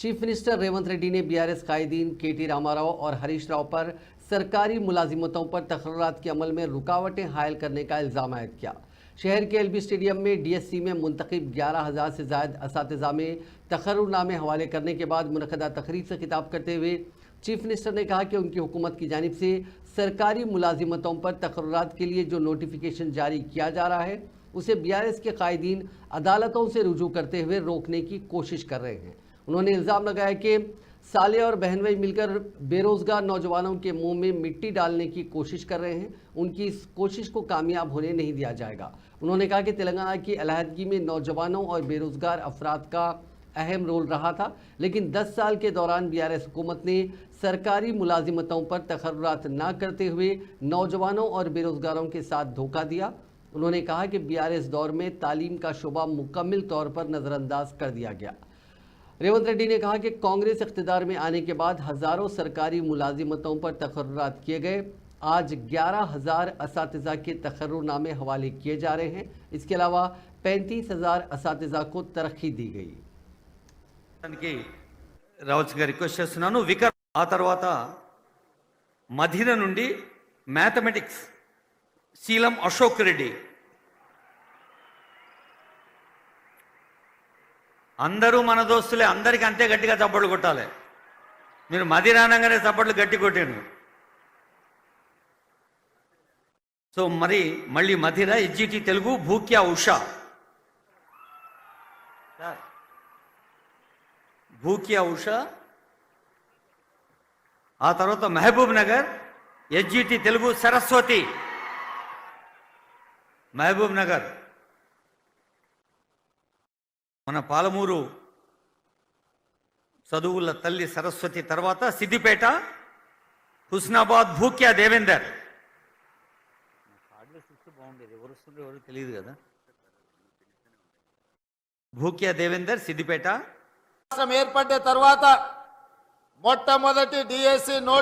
Chief minister Revanth Reddy ने BRS कायदीन केटी रामाराव और हरीश राव पर सरकारी मुलाजिमतों पर तकर्रुरात के अमल में रुकावटें हायल करने का इल्ज़ाम आयद किया। शहर के एलबी स्टेडियम में डीएससी में मुंतखब 11,000 से ज़ायद असातिज़ा में तकर्रुरनामे हवाले करने के बाद मुनक़दा तकरीर से खिताब करते हुए चीफ मिनिस्टर ने कहा कि उनकी हुकूमत की जानिब से सरकारी मुलाजिमतों पर तकर्रुरात के लिए जो नोटिफिकेशन जारी किया जा रहा है उसे बीआरएस के कायदीन अदालतों से रुजू करते हुए रोकने की कोशिश कर रहे हैं। उन्होंने इल्ज़ाम लगाया कि साले और बहनोई मिलकर बेरोज़गार नौजवानों के मुंह में मिट्टी डालने की कोशिश कर रहे हैं। उनकी इस कोशिश को कामयाब होने नहीं दिया जाएगा। उन्होंने कहा कि तेलंगाना की अलहदगी में नौजवानों और बेरोज़गार अफराद का अहम रोल रहा था, लेकिन 10 साल के दौरान बीआरएस हुकूमत ने सरकारी मुलाजिमतों पर तकर्रुरात न करते हुए नौजवानों और बेरोज़गारों के साथ धोखा दिया। उन्होंने कहा कि बीआरएस दौर में तालीम का शुबा मुकम्मल तौर पर नज़रअंदाज कर दिया गया। रेवंत रेड्डी ने कहा कि कांग्रेस इख्तिदार में आने के बाद हज़ारों सरकारी मुलाजिमतों पर तकर्रुरात किए गए। आज 11,000 असातिज़ा के तकर्रुरनामे हवाले किए जा रहे हैं। इसके अलावा 35,000 असातिज़ा को तरक्की दी गई। రావచ్చు గారు రిక్వెస్ట్ చేస్తున్నాను. ఆ తర్వాత మధిర నుండి మ్యాథమెటిక్స్ శీలం అశోక్ రెడ్డి. అందరూ మన దోస్తులే, అందరికీ అంతే గట్టిగా చప్పట్లు కొట్టాలి. మీరు మధిర అనగానే చప్పట్లు గట్టి కొట్టాను. సో మళ్ళీ మధిర ఎస్జిటి తెలుగు భూక్యా ఉషా, భూక్యా ఉషా. ఆ తర్వాత మహబూబ్ నగర్ ఎస్జిటి తెలుగు సరస్వతి, మహబూబ్ నగర్. మన పాలమూరు చదువుల తల్లి సరస్వతి తర్వాత సిద్దిపేట హుస్నాబాద్ భూక్యా దేవేందర్. బాగుండేది, ఎవరు వస్తుందో ఎవరు తెలియదు కదా. భూక్యా దేవేందర్ సిద్దిపేట. రాష్ట్రం ఏర్పడిన తర్వాత మొట్టమొదటి డిఎస్సి నోటి